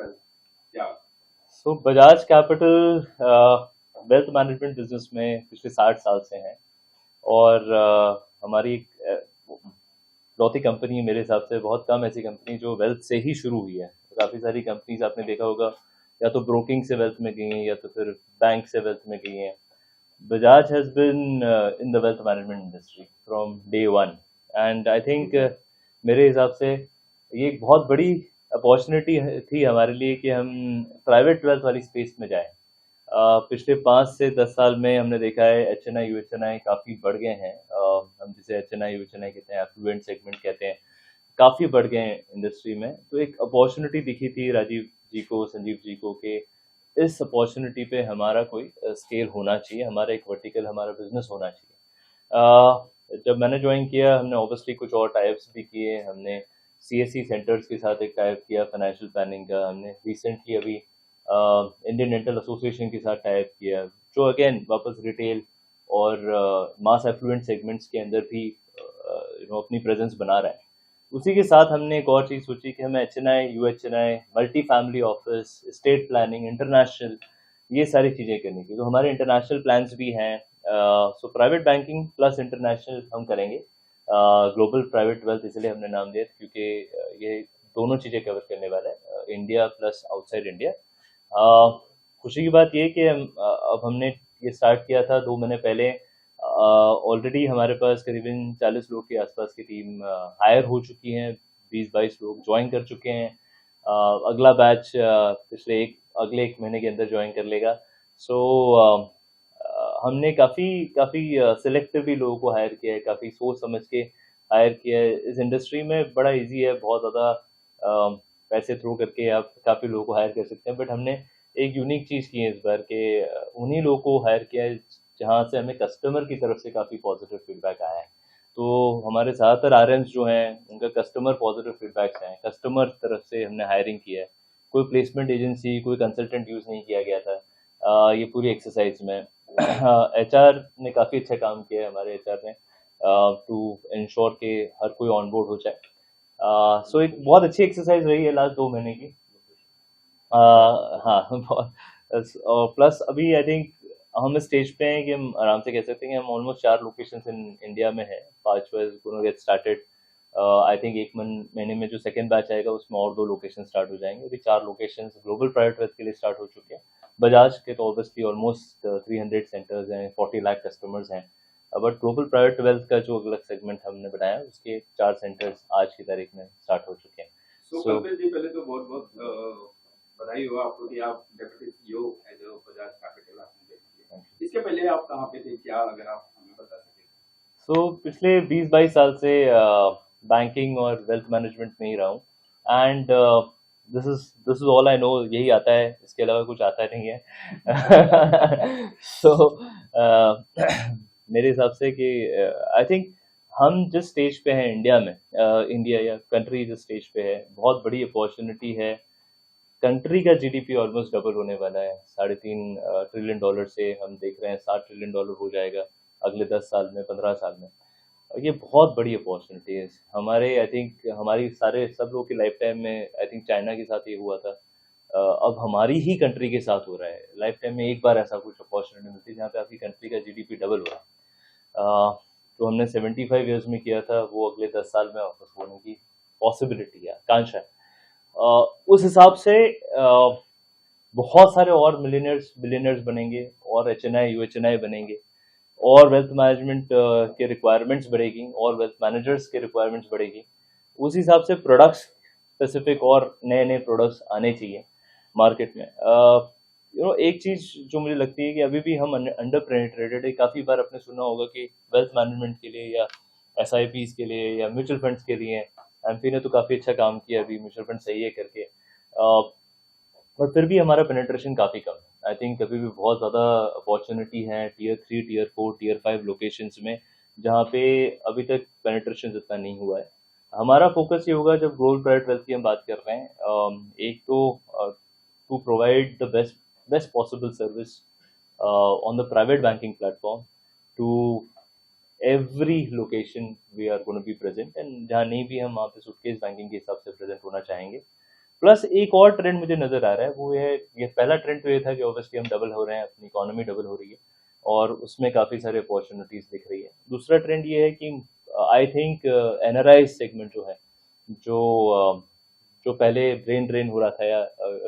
Wealth? या so Bajaj capital wealth management business में पिछले 60 साल से हैं। और हमारी इकलौती कंपनी मेरे हिसाब से, बहुत कम ऐसी कंपनी जो वेल्थ से ही शुरू हुई है। काफ़ी सारी कंपनीज आपने देखा होगा, या तो ब्रोकिंग से वेल्थ में गई हैं या तो फिर बैंक से वेल्थ में गई हैं। Bajaj has been in the wealth management industry from day one, and I think मेरे हिसाब से ये एक बहुत बड़ी अपॉर्चुनिटी थी हमारे लिए कि हम प्राइवेट वेल्थ वाली स्पेस में जाएं। पिछले 5 से 10 साल में हमने देखा है H N I U H N आई काफ़ी बढ़ गए हैं। हम जिसे H N I U H N आई कहते हैं, एफ्लुएंट सेगमेंट कहते हैं, काफ़ी बढ़ गए हैं इंडस्ट्री में। तो एक अपॉर्चुनिटी दिखी थी राजीव जी को, संजीव जी को, कि इस अपॉर्चुनिटी पे हमारा कोई स्केल होना चाहिए, हमारा एक वर्टिकल, हमारा बिजनेस होना चाहिए। जब मैंने ज्वाइन किया, हमने ऑब्वियसली कुछ और टाइप्स भी किए। हमने सीएससी सेंटर्स के साथ एक टाइप किया फाइनेंशियल प्लानिंग का। हमने रिसेंटली अभी इंडियन डेंटल एसोसिएशन के साथ टाइप किया, जो अगेन वापस रिटेल और मास एफ्लुएंट सेगमेंट्स के अंदर भी अपनी प्रेजेंस बना रहा है। उसी के साथ हमने एक और चीज़ सोची कि हमें H N I, U H N I, multi family office, estate planning, international, ये सारी चीज़ें करनी थी। तो हमारे इंटरनेशनल प्लान्स भी हैं। So private banking plus international हम करेंगे। ग्लोबल प्राइवेट वेल्थ इसलिए हमने नाम दिया क्योंकि ये दोनों चीज़ें कवर करने वाला है, इंडिया प्लस आउटसाइड इंडिया। खुशी की बात ये है कि अब हमने ये स्टार्ट किया था 2 महीने पहले। ऑलरेडी हमारे पास करीबन 40 लोग के आसपास की टीम हायर हो चुकी हैं, 20-22 लोग ज्वाइन कर चुके हैं। अगला बैच अगले 1 महीने के अंदर ज्वाइन कर लेगा। सो हमने काफ़ी काफ़ी सिलेक्टिवली लोगों को हायर किया है, काफ़ी सोच समझ के हायर किया है। इस इंडस्ट्री में बड़ा इजी है, बहुत ज़्यादा पैसे थ्रो करके आप काफ़ी लोगों को हायर कर सकते हैं, बट हमने एक यूनिक चीज़ की है इस बार के, उन्हीं लोगों को हायर किया है जहाँ से हमें कस्टमर की तरफ से काफ़ी पॉजिटिव फीडबैक आया है। तो हमारे ज़्यादातर आरएम्स जो हैं उनका कस्टमर पॉजिटिव फीडबैक्स हैं, कस्टमर तरफ से हमने हायरिंग किया है। कोई प्लेसमेंट एजेंसी, कोई कंसल्टेंट यूज़ नहीं किया गया था ये पूरी एक्सरसाइज में। एचआर ने काफ़ी अच्छा काम किया है, हमारे एचआर ने, टू इंश्योर के हर कोई ऑन बोर्ड हो जाए। सो एक बहुत अच्छी एक्सरसाइज रही है लास्ट 2 महीने की। हाँ बहुत। और प्लस अभी आई थिंक हम इस स्टेज पे हैं कि हम आराम से कह सकते हैं कि हम ऑलमोस्ट 4 लोकेशंस इन इंडिया में है। 5वां is gonna get started. I think एक महीने में जो सेकंड बैच आएगा उसमें और 2 लोकेशन स्टार्ट हो जाएंगे। अभी 4 लोकेशंस ग्लोबल प्राइवेट वेल्थ के लिए स्टार्ट हो चुके हैं। बजाज के तो ऑब्वियसली ऑलमोस्ट 300 सेंटर्स हैं, 40 लाख कस्टमर्स हैं। बट ग्लोबल प्राइवेट वेल्थ का जो अलग सेगमेंट हमने बनाया, उसके 4 सेंटर्स आज की तारीख में स्टार्ट हो चुके हैं। सो सो कपिल जी, पहले तो बहुत बहुत बधाई हो आपको कि आप deputy CEO as Bajaj Capital आपने ज्वाइन किया। इसके पहले आप कहाँ पे थे, क्या, अगर आप हमें बता सकें? पिछले 20-22 साल से बैंकिंग और वेल्थ मैनेजमेंट में ही रहा हूँ। And this is all I know, यही आता है, इसके अलावा कुछ आता नहीं है। सो मेरे हिसाब से कि आई थिंक हम जिस स्टेज पे हैं इंडिया में, इंडिया या कंट्री जिस स्टेज पे है, बहुत बड़ी अपॉर्चुनिटी है। कंट्री का जीडीपी ऑलमोस्ट डबल होने वाला है, 3.5 ट्रिलियन डॉलर से हम देख रहे हैं 7 ट्रिलियन डॉलर हो जाएगा अगले 10 साल में, 15 साल में। और ये बहुत बड़ी अपॉर्चुनिटी है हमारे, आई थिंक हमारी सारे सब लोग की लाइफ टाइम में। आई थिंक चाइना के साथ ये हुआ था, अब हमारी ही कंट्री के साथ हो रहा है। लाइफ टाइम में एक बार ऐसा कुछ अपॉर्चुनिटी मिलती है जहाँ पे आपकी कंट्री का जीडीपी डबल हो रहा है। तो हमने 75 ईयर्स में किया था, वो अगले 10 साल में वापस होने की पॉसिबिलिटी है, आकांक्षा है। उस हिसाब से बहुत सारे और मिलियनर्स बिलियनर्स बनेंगे, और H N I U H N आई बनेंगे, और वेल्थ मैनेजमेंट के रिक्वायरमेंट्स बढ़ेगी, और वेल्थ मैनेजर्स के रिक्वायरमेंट्स बढ़ेगी। उस हिसाब से प्रोडक्ट्स स्पेसिफिक और नए नए प्रोडक्ट्स आने चाहिए मार्केट में। एक चीज़ जो मुझे लगती है कि अभी भी हम अंडर पेनिट्रेटेड है। काफ़ी बार आपने सुना होगा कि वेल्थ मैनेजमेंट के लिए या एस आई पीज के लिए या म्यूचुअल फंड्स के लिए एमपी ने तो काफ़ी अच्छा काम किया अभी म्यूचुअल फंड सही है करके, पर फिर भी हमारा पेनिट्रेशन काफ़ी कम है। आई थिंक अभी भी बहुत ज़्यादा अपॉर्चुनिटी है टियर 3, टियर 4, टियर 5 लोकेशंस में, जहाँ पे अभी तक पेनिट्रेशन इतना नहीं हुआ है। हमारा फोकस ये होगा, जब ग्लोबल प्राइवेट वेल्थ की हम बात कर रहे हैं, एक तो to provide the best possible service on the private banking platform to every location we are gonna be present, and जहाँ नहीं भी हम वहाँ पे सूटकेस बैंकिंग के हिसाब से प्रेजेंट होना चाहेंगे। प्लस एक और ट्रेंड मुझे नज़र आ रहा है, वो ये पहला ट्रेंड तो ये था कि ऑब्वियसली हम डबल हो रहे हैं, अपनी इकोनॉमी डबल हो रही है और उसमें काफ़ी सारे अपॉर्चुनिटीज़ दिख रही है। दूसरा ट्रेंड ये है कि आई थिंक एनआरआई सेगमेंट जो है, जो जो पहले ब्रेन ड्रेन हो रहा था या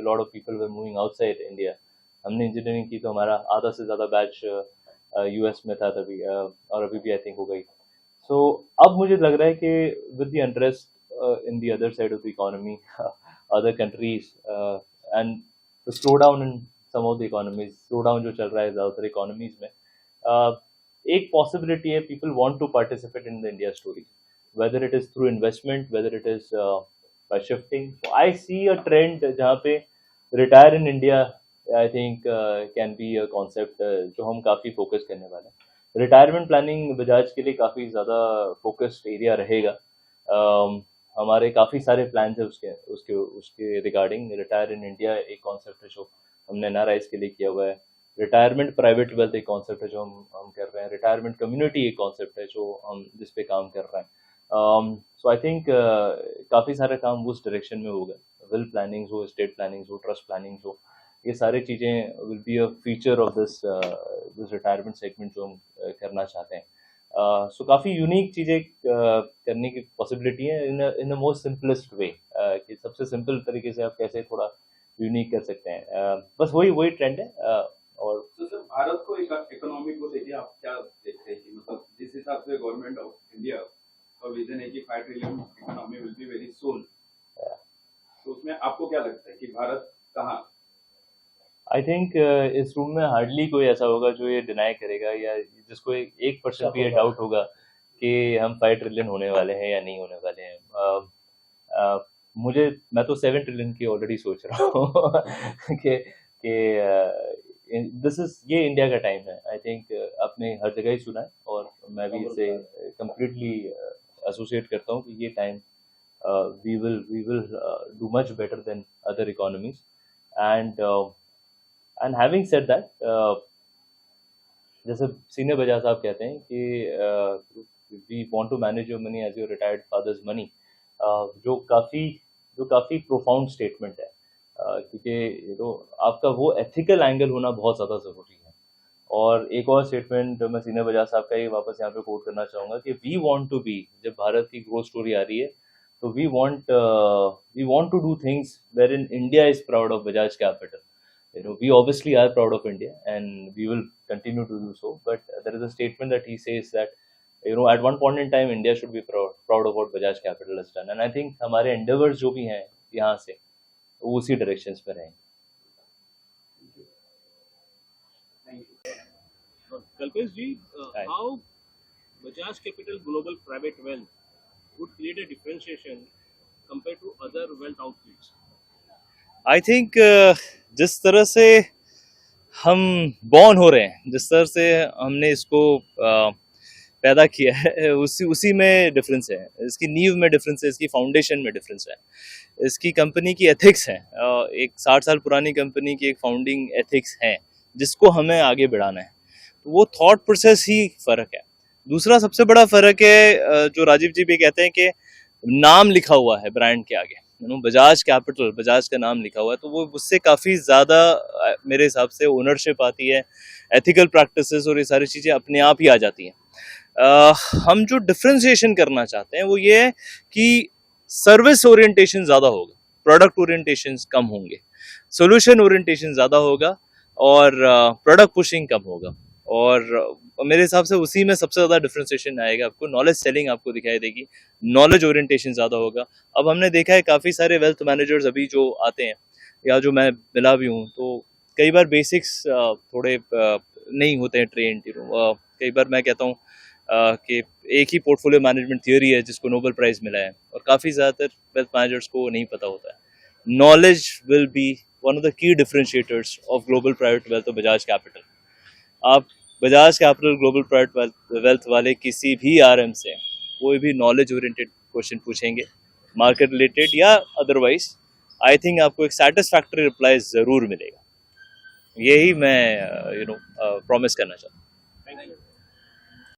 lot of people were moving outside India. हमने इंजीनियरिंग की तो हमारा आधा से ज़्यादा बैच यूएस में था तभी, और अभी भी आई थिंक हो गई। सो अब मुझे लग रहा है कि with the interest in the other side of the economy, other countries, and the slowdown in some of the economies, slowdown जो चल रहा है ज़्यादातर economies में, एक possibility है people want to participate in the India story, whether it is through investment, whether it is by shifting. So I see a trend जहाँ पे retire in India, I think can be a concept जो हम काफ़ी focus करने वाले हैं. Retirement planning Bajaj के लिए काफ़ी ज़्यादा फोकस्ड एरिया रहेगा। हमारे काफ़ी सारे प्लान है उसके उसके उसके रिगार्डिंग। रिटायर इन इंडिया एक कॉन्सेप्ट है जो हमने एनआरआईज के लिए किया हुआ है। रिटायरमेंट प्राइवेट वेल्थ एक कॉन्सेप्ट है जो हम कर रहे हैं। रिटायरमेंट कम्युनिटी एक कॉन्सेप्ट है जो हम जिस पे काम कर रहे हैं। सो आई थिंक काफ़ी सारा काम उस डायरेक्शन में होगा। विल प्लानिंग हो, स्टेट प्लानिंग हो, ट्रस्ट प्लानिंग हो, ये सारी चीज़ें will be a feature of this this retirement segment जो हम करना चाहते हैं। सो काफ़ी यूनिक चीज़ें करने की पॉसिबिलिटी है in the most simplest way, कि सबसे सिंपल तरीके से आप कैसे थोड़ा यूनिक कर सकते हैं। बस वही ट्रेंड है। और तो सर भारत को इकोनॉमी को देखिए आप क्या देखते हैं कि मतलब जिस हिसाब से गवर्नमेंट ऑफ इंडिया का विजन है कि 5 trillion economy will be very soon, तो उसमें आपको क्या लगता है कि भारत कहाँ? आई थिंक इस रूम में हार्डली कोई ऐसा होगा जो ये डिनाई करेगा या जिसको 1% भी ये डाउट होगा कि हम 5 ट्रिलियन होने वाले हैं या नहीं होने वाले हैं। मैं तो 7 ट्रिलियन की ऑलरेडी सोच रहा हूँ कि ये इंडिया का टाइम है। आई थिंक आपने हर जगह ही सुना है और मैं भी इसे कम्प्लीटली एसोसिएट करता हूँ कि ये time we will do much better than other economies, and having said that, जैसे सीनियर बजाज साहब कहते हैं कि we want to manage your money as your retired father's money, जो काफ़ी प्रोफाउंड स्टेटमेंट है, क्योंकि आपका वो एथिकल एंगल होना बहुत ज़्यादा ज़रूरी है। और एक और स्टेटमेंट जो मैं सीनियर बजाज साहब का ही वापस यहाँ पे कोट करना चाहूँगा कि वी वांट टू बी, जब भारत की ग्रोथ स्टोरी आ रही है तो we want to do things wherein India is proud of Bajaj Capital. We obviously are proud of India and we will continue to do so. But there is a statement that he says that at one point in time India should be proud of what Bajaj Capital has done. And I think हमारे endeavors जो भी हैं यहाँ से वो उसी directions पे रहेंगे। Kalpesh ji, how Bajaj Capital Global Private Wealth would create a differentiation compared to other wealth outfits? I think जिस तरह से हम बॉर्न हो रहे हैं, जिस तरह से हमने इसको पैदा किया है, उसी में डिफरेंस है। इसकी नींव में डिफरेंस है, इसकी फाउंडेशन में डिफरेंस है, इसकी कंपनी की एथिक्स है। एक 60 साल पुरानी कंपनी की एक फाउंडिंग एथिक्स है जिसको हमें आगे बढ़ाना है। तो वो थॉट प्रोसेस ही फ़र्क है। दूसरा सबसे बड़ा फ़र्क है जो राजीव जी भी कहते हैं कि नाम लिखा हुआ है ब्रांड के आगे, बजाज कैपिटल, बजाज का नाम लिखा हुआ है, तो वो उससे काफ़ी ज़्यादा मेरे हिसाब से ओनरशिप आती है, एथिकल प्रैक्टिसेस और ये सारी चीज़ें अपने आप ही आ जाती हैं। हम जो डिफ्रेंशिएशन करना चाहते हैं वो ये है कि सर्विस ओरिएंटेशन ज़्यादा होगा, प्रोडक्ट ओरिएंटेशन कम होंगे, सोल्यूशन ओरिएंटेशन ज़्यादा होगा और प्रोडक्ट पुशिंग कम होगा। और मेरे हिसाब से उसी में सबसे ज़्यादा डिफ्रेंशिएशन आएगा। आपको नॉलेज सेलिंग आपको दिखाई देगी, नॉलेज ओरिएंटेशन ज़्यादा होगा। अब हमने देखा है काफ़ी सारे वेल्थ मैनेजर्स अभी जो आते हैं या जो मैं मिला भी हूँ, तो कई बार बेसिक्स थोड़े नहीं होते हैं ट्रेंड। कई बार मैं कहता हूँ कि एक ही पोर्टफोलियो मैनेजमेंट थियोरी है जिसको नोबेल प्राइज़ मिला है और काफ़ी ज़्यादातर वेल्थ मैनेजर्स को नहीं पता होता है। Knowledge will be one of the key differentiators of global private wealth of Bajaj capital. आप Bajaj capital global private wealth वाले किसी भी आरएम से कोई भी नॉलेज ओरिएंटेड क्वेश्चन पूछेंगे, मार्केट रिलेटेड या अदरवाइज, आई थिंक आपको एक सेटिस्फैक्टरी रिप्लाई ज़रूर मिलेगा। यही मैं प्रॉमिस करना चाहता हूँ। Thank you.